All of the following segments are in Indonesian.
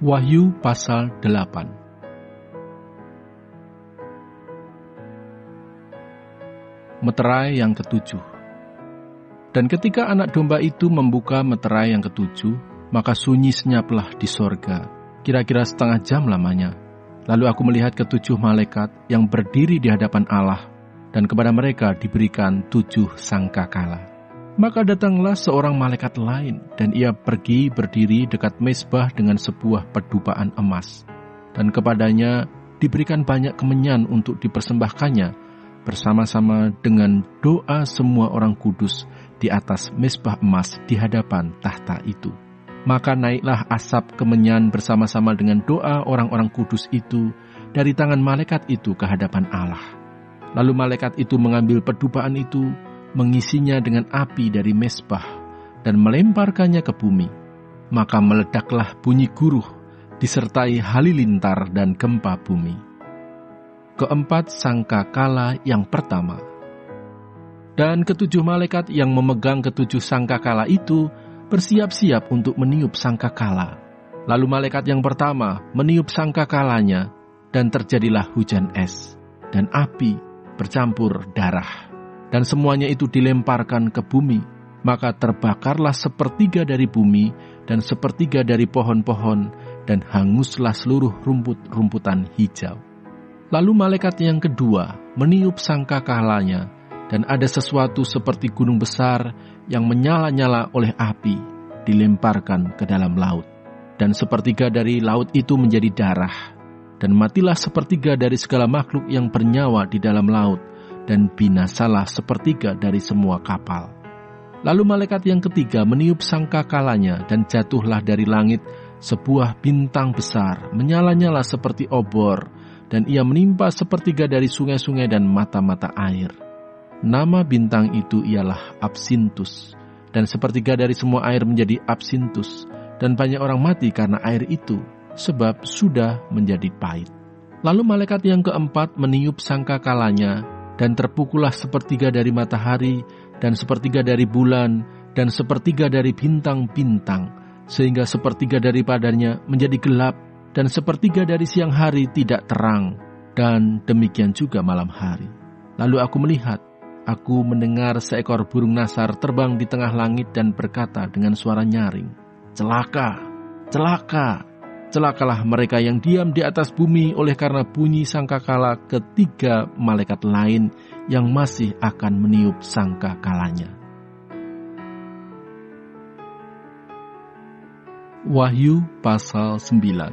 Wahyu pasal 8. Meterai yang ketujuh. Dan ketika anak domba itu membuka meterai yang ketujuh, maka sunyi senyaplah di sorga, kira-kira setengah jam lamanya. Lalu aku melihat ketujuh malaikat yang berdiri di hadapan Allah, dan kepada mereka diberikan 7 sangkakala. Maka datanglah seorang malaikat lain, dan ia pergi berdiri dekat mezbah dengan sebuah pedupaan emas. Dan kepadanya diberikan banyak kemenyan untuk dipersembahkannya, bersama-sama dengan doa semua orang kudus di atas mezbah emas di hadapan tahta itu. Maka naiklah asap kemenyan bersama-sama dengan doa orang-orang kudus itu dari tangan malaikat itu ke hadapan Allah. Lalu malaikat itu mengambil pedupaan itu, mengisinya dengan api dari mezbah, dan melemparkannya ke bumi. Maka meledaklah bunyi guruh, disertai halilintar dan gempa bumi. Keempat sangkakala yang pertama. Dan ketujuh malaikat yang memegang ketujuh sangkakala itu bersiap-siap untuk meniup sangkakala. Lalu malaikat yang pertama meniup sangkakalanya, dan terjadilah hujan es dan api bercampur darah. Dan semuanya itu dilemparkan ke bumi, maka terbakarlah 1/3 dari bumi dan 1/3 dari pohon-pohon, dan hanguslah seluruh rumput-rumputan hijau. Lalu malaikat yang kedua meniup sangkakalanya, dan ada sesuatu seperti gunung besar yang menyala-nyala oleh api, dilemparkan ke dalam laut. Dan 1/3 dari laut itu menjadi darah, dan matilah 1/3 dari segala makhluk yang bernyawa di dalam laut, dan binasalah 1/3 dari semua kapal. Lalu malaikat yang ketiga meniup sangkakalanya, dan jatuhlah dari langit sebuah bintang besar, menyala-nyala seperti obor, dan ia menimpa 1/3 dari sungai-sungai dan mata-mata air. Nama bintang itu ialah Absintus, dan 1/3 dari semua air menjadi absintus, dan banyak orang mati karena air itu, sebab sudah menjadi pahit. Lalu malaikat yang keempat meniup sangkakalanya, dan terpukullah 1/3 dari matahari, dan 1/3 dari bulan, dan 1/3 dari bintang-bintang, sehingga 1/3 daripadanya menjadi gelap, dan 1/3 dari siang hari tidak terang, dan demikian juga malam hari. Lalu aku melihat, aku mendengar seekor burung nasar terbang di tengah langit dan berkata dengan suara nyaring, "Celaka, celaka! Celakalah mereka yang diam di atas bumi oleh karena bunyi sangkakala ketiga malaikat lain yang masih akan meniup sangkakalanya." Wahyu pasal 9.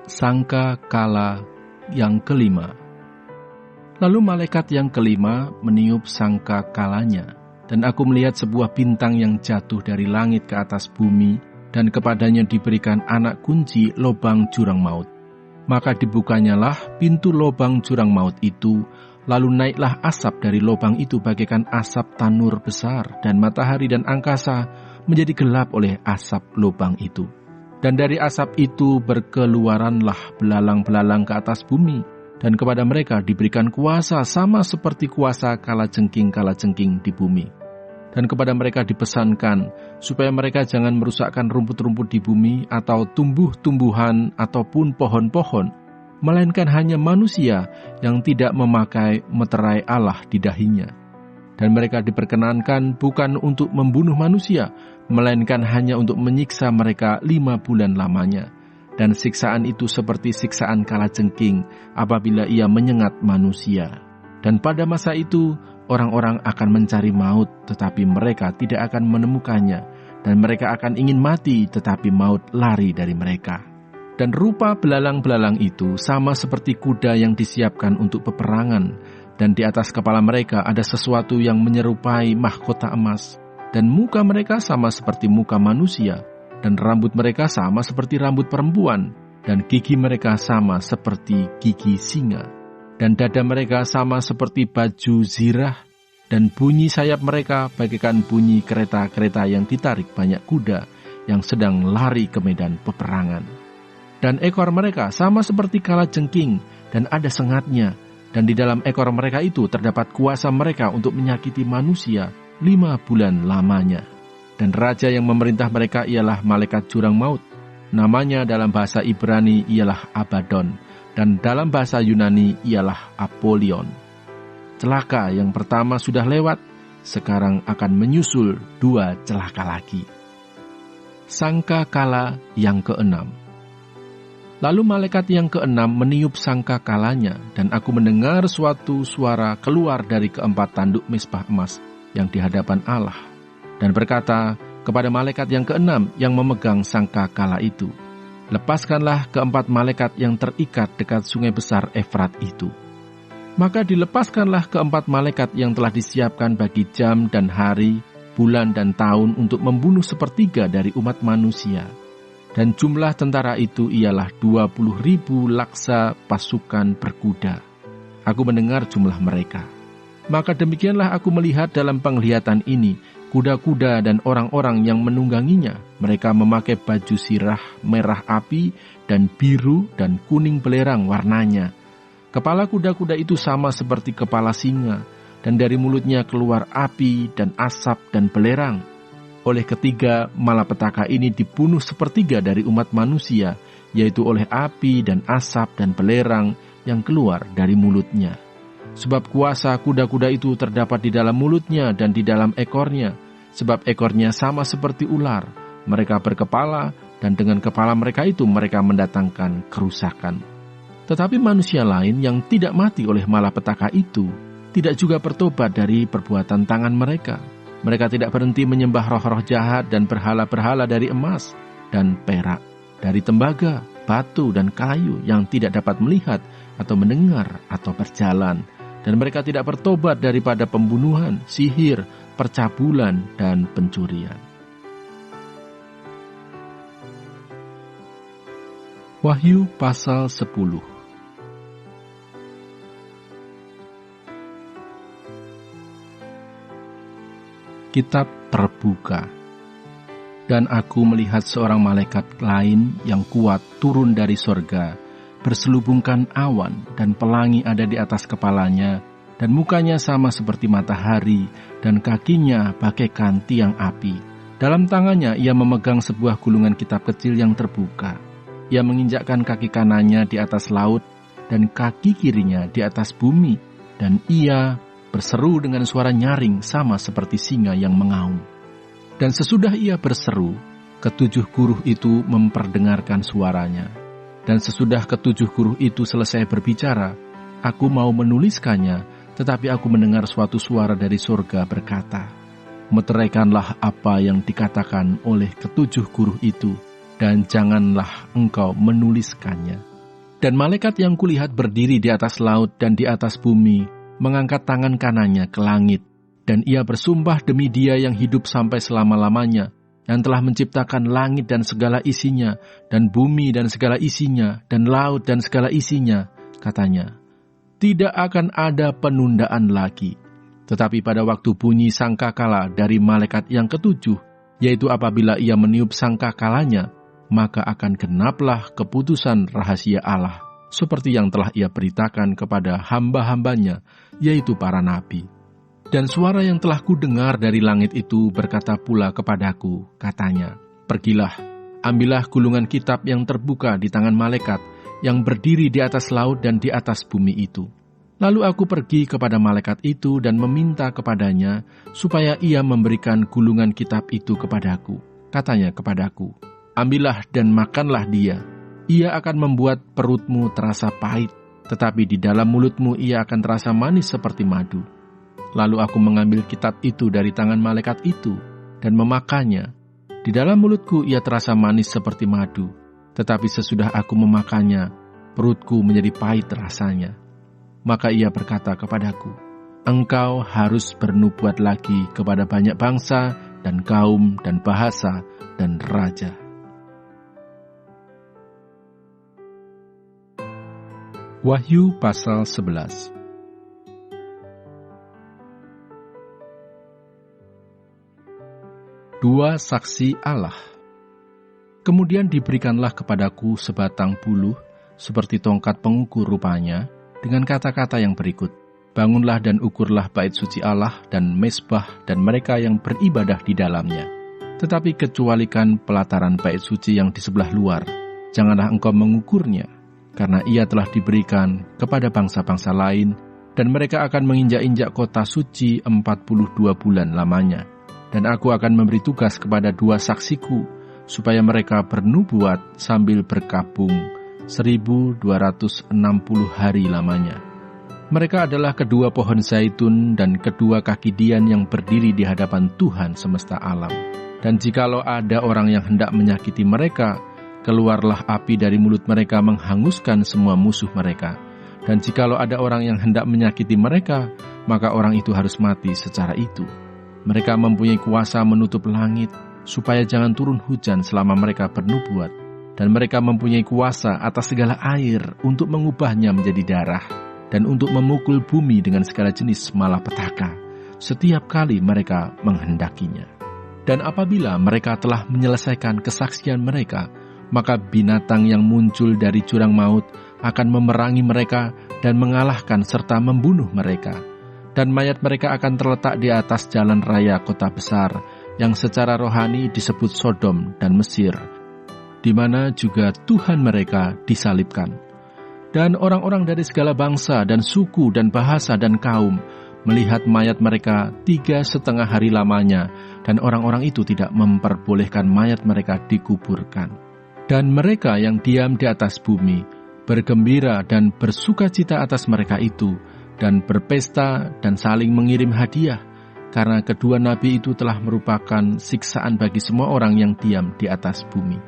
Sangkakala yang kelima. Lalu malaikat yang kelima meniup sangkakalanya, dan aku melihat sebuah bintang yang jatuh dari langit ke atas bumi, dan kepadanya diberikan anak kunci lobang jurang maut. Maka dibukanyalah pintu lobang jurang maut itu, lalu naiklah asap dari lobang itu bagaikan asap tanur besar, dan matahari dan angkasa menjadi gelap oleh asap lobang itu. Dan dari asap itu berkeluaranlah belalang-belalang ke atas bumi, dan kepada mereka diberikan kuasa sama seperti kuasa kalajengking-kalajengking di bumi. Dan kepada mereka dipesankan supaya mereka jangan merusakkan rumput-rumput di bumi atau tumbuh-tumbuhan ataupun pohon-pohon, melainkan hanya manusia yang tidak memakai meterai Allah di dahinya. Dan mereka diperkenankan bukan untuk membunuh manusia, melainkan hanya untuk menyiksa mereka 5 bulan lamanya. Dan siksaan itu seperti siksaan kalajengking apabila ia menyengat manusia. Dan pada masa itu, orang-orang akan mencari maut, tetapi mereka tidak akan menemukannya. Dan mereka akan ingin mati, tetapi maut lari dari mereka. Dan rupa belalang-belalang itu sama seperti kuda yang disiapkan untuk peperangan. Dan di atas kepala mereka ada sesuatu yang menyerupai mahkota emas. Dan muka mereka sama seperti muka manusia. Dan rambut mereka sama seperti rambut perempuan, dan gigi mereka sama seperti gigi singa, dan dada mereka sama seperti baju zirah, dan bunyi sayap mereka bagaikan bunyi kereta-kereta yang ditarik banyak kuda yang sedang lari ke medan peperangan. Dan ekor mereka sama seperti kalajengking, dan ada sengatnya, dan di dalam ekor mereka itu terdapat kuasa mereka untuk menyakiti manusia 5 bulan lamanya. dan raja yang memerintah mereka ialah malaikat jurang maut. Namanya dalam bahasa Ibrani ialah Abaddon, dan dalam bahasa Yunani ialah Apollyon. Celaka yang pertama sudah lewat, sekarang akan menyusul 2 celaka lagi. Sangkakala yang keenam. Lalu malaikat yang keenam meniup sangkakalanya, dan aku mendengar suatu suara keluar dari keempat tanduk mezbah emas yang di hadapan Allah, dan berkata kepada malaikat yang keenam yang memegang sangkakala itu, "Lepaskanlah keempat malaikat yang terikat dekat sungai besar Efrat itu." Maka dilepaskanlah keempat malaikat yang telah disiapkan bagi jam dan hari, bulan dan tahun untuk membunuh 1/3 dari umat manusia. Dan jumlah tentara itu ialah 20.000 laksa pasukan berkuda. Aku mendengar jumlah mereka. Maka demikianlah aku melihat dalam penglihatan ini, kuda-kuda dan orang-orang yang menungganginya. Mereka memakai baju sirah merah api dan biru dan kuning belerang warnanya. Kepala kuda-kuda itu sama seperti kepala singa, dan dari mulutnya keluar api dan asap dan belerang. Oleh ketiga malapetaka ini dibunuh 1/3 dari umat manusia, yaitu oleh api dan asap dan belerang yang keluar dari mulutnya. Sebab kuasa kuda-kuda itu terdapat di dalam mulutnya dan di dalam ekornya, sebab ekornya sama seperti ular. Mereka berkepala, dan dengan kepala mereka itu mereka mendatangkan kerusakan. Tetapi manusia lain yang tidak mati oleh malapetaka itu, tidak juga bertobat dari perbuatan tangan mereka. Mereka tidak berhenti menyembah roh-roh jahat dan berhala-berhala dari emas dan perak, dari tembaga, batu, dan kayu yang tidak dapat melihat atau mendengar atau berjalan. Dan mereka tidak bertobat daripada pembunuhan, sihir, percabulan, dan pencurian. Wahyu pasal 10. Kitab terbuka. Dan aku melihat seorang malaikat lain yang kuat turun dari sorga, berselubungkan awan, dan pelangi ada di atas kepalanya, dan mukanya sama seperti matahari, dan kakinya bagaikan tiang api. Dalam tangannya ia memegang sebuah gulungan kitab kecil yang terbuka. Ia menginjakkan kaki kanannya di atas laut, dan kaki kirinya di atas bumi, dan ia berseru dengan suara nyaring sama seperti singa yang mengaum. Dan sesudah ia berseru, 7 guruh itu memperdengarkan suaranya. Dan sesudah 7 guruh itu selesai berbicara, aku mau menuliskannya, tetapi aku mendengar suatu suara dari surga berkata, "Meteraikanlah apa yang dikatakan oleh 7 guruh itu, dan janganlah engkau menuliskannya." Dan malaikat yang kulihat berdiri di atas laut dan di atas bumi, mengangkat tangan kanannya ke langit, dan ia bersumpah demi Dia yang hidup sampai selama-lamanya, yang telah menciptakan langit dan segala isinya, dan bumi dan segala isinya, dan laut dan segala isinya, katanya, "Tidak akan ada penundaan lagi." Tetapi pada waktu bunyi sangkakala dari malaikat yang ke-7, yaitu apabila ia meniup sangkakalanya, maka akan genaplah keputusan rahasia Allah, seperti yang telah ia beritakan kepada hamba-hambanya, yaitu para nabi. Dan suara yang telah kudengar dari langit itu berkata pula kepadaku, katanya, "Pergilah, ambillah gulungan kitab yang terbuka di tangan malaikat, yang berdiri di atas laut dan di atas bumi itu." Lalu aku pergi kepada malaikat itu dan meminta kepadanya, supaya ia memberikan gulungan kitab itu kepadaku. Katanya kepadaku, "Ambillah dan makanlah dia. Ia akan membuat perutmu terasa pahit, tetapi di dalam mulutmu ia akan terasa manis seperti madu." Lalu aku mengambil kitab itu dari tangan malaikat itu dan memakannya. Di dalam mulutku ia terasa manis seperti madu, tetapi sesudah aku memakannya, perutku menjadi pahit rasanya. Maka ia berkata kepadaku, "Engkau harus bernubuat lagi kepada banyak bangsa dan kaum dan bahasa dan raja." Wahyu pasal 11. Dua saksi Allah. Kemudian diberikanlah kepadaku sebatang buluh, seperti tongkat pengukur rupanya, dengan kata-kata yang berikut, "Bangunlah dan ukurlah bait suci Allah dan mezbah dan mereka yang beribadah di dalamnya." Tetapi kecualikan pelataran bait suci yang di sebelah luar, janganlah engkau mengukurnya, karena ia telah diberikan kepada bangsa-bangsa lain, dan mereka akan menginjak-injak kota suci 42 bulan lamanya. Dan aku akan memberi tugas kepada 2 saksiku, supaya mereka bernubuat sambil berkabung 1260 hari lamanya. Mereka adalah kedua pohon zaitun dan kedua kaki dian yang berdiri di hadapan Tuhan semesta alam. Dan jikalau ada orang yang hendak menyakiti mereka, keluarlah api dari mulut mereka menghanguskan semua musuh mereka. Dan jikalau ada orang yang hendak menyakiti mereka, maka orang itu harus mati secara itu. Mereka mempunyai kuasa menutup langit, supaya jangan turun hujan selama mereka bernubuat. Dan mereka mempunyai kuasa atas segala air untuk mengubahnya menjadi darah, dan untuk memukul bumi dengan segala jenis malapetaka, setiap kali mereka menghendakinya. Dan apabila mereka telah menyelesaikan kesaksian mereka, maka binatang yang muncul dari jurang maut akan memerangi mereka dan mengalahkan serta membunuh mereka. Dan mayat mereka akan terletak di atas jalan raya kota besar, yang secara rohani disebut Sodom dan Mesir, di mana juga Tuhan mereka disalibkan. Dan orang-orang dari segala bangsa dan suku dan bahasa dan kaum melihat mayat mereka 3,5 hari lamanya, dan orang-orang itu tidak memperbolehkan mayat mereka dikuburkan. Dan mereka yang diam di atas bumi bergembira dan bersukacita atas mereka itu, dan berpesta dan saling mengirim hadiah, karena kedua nabi itu telah merupakan siksaan bagi semua orang yang diam di atas bumi.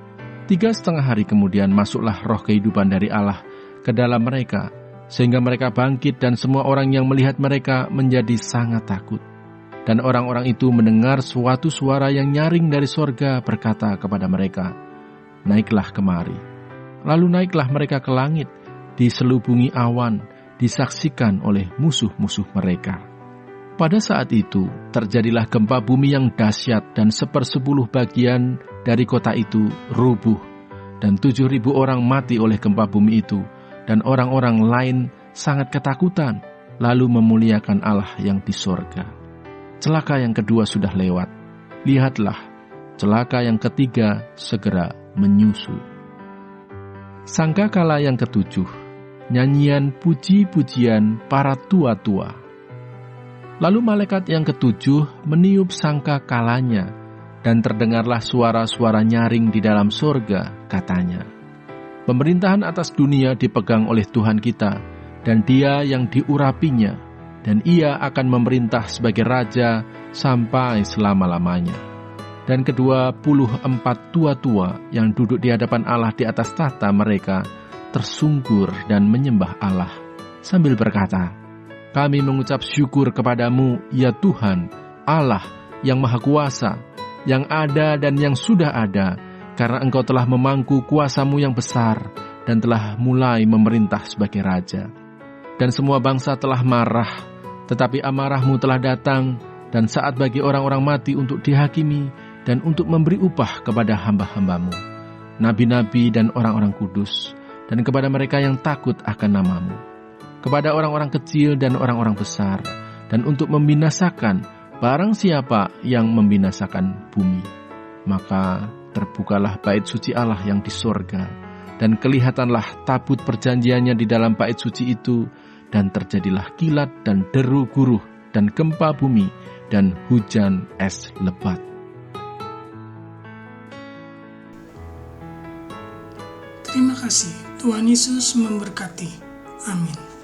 3,5 hari kemudian masuklah roh kehidupan dari Allah ke dalam mereka, sehingga mereka bangkit, dan semua orang yang melihat mereka menjadi sangat takut. Dan orang-orang itu mendengar suatu suara yang nyaring dari sorga berkata kepada mereka, "Naiklah kemari." Lalu naiklah mereka ke langit, diselubungi awan, disaksikan oleh musuh-musuh mereka. Pada saat itu terjadilah gempa bumi yang dahsyat, dan 1/10 bagian dari kota itu rubuh, dan 7.000 orang mati oleh gempa bumi itu. Dan orang-orang lain sangat ketakutan, lalu memuliakan Allah yang di sorga. Celaka yang kedua sudah lewat. Lihatlah, celaka yang ketiga segera menyusul. Sangkakala yang ketujuh, nyanyian puji-pujian para tua-tua. Lalu malaikat yang ketujuh meniup sangkakalanya, dan terdengarlah suara-suara nyaring di dalam sorga, katanya, "Pemerintahan atas dunia dipegang oleh Tuhan kita, dan Dia yang diurapinya, dan Ia akan memerintah sebagai Raja sampai selama-lamanya." Dan 24 tua-tua yang duduk di hadapan Allah di atas tahta mereka tersungkur dan menyembah Allah, sambil berkata, "Kami mengucap syukur kepadamu, ya Tuhan, Allah yang Maha Kuasa, yang ada dan yang sudah ada, karena Engkau telah memangku kuasa-Mu yang besar, dan telah mulai memerintah sebagai Raja. Dan semua bangsa telah marah, tetapi amarah-Mu telah datang, dan saat bagi orang-orang mati untuk dihakimi, dan untuk memberi upah kepada hamba-hamba-Mu, nabi-nabi dan orang-orang kudus, dan kepada mereka yang takut akan nama-Mu, kepada orang-orang kecil dan orang-orang besar, dan untuk membinasakan barang siapa yang membinasakan bumi." Maka terbukalah bait suci Allah yang di sorga, dan kelihatanlah tabut perjanjiannya di dalam bait suci itu, dan terjadilah kilat dan deru guruh dan gempa bumi dan hujan es lebat. Terima kasih, Tuhan Yesus memberkati. Amin.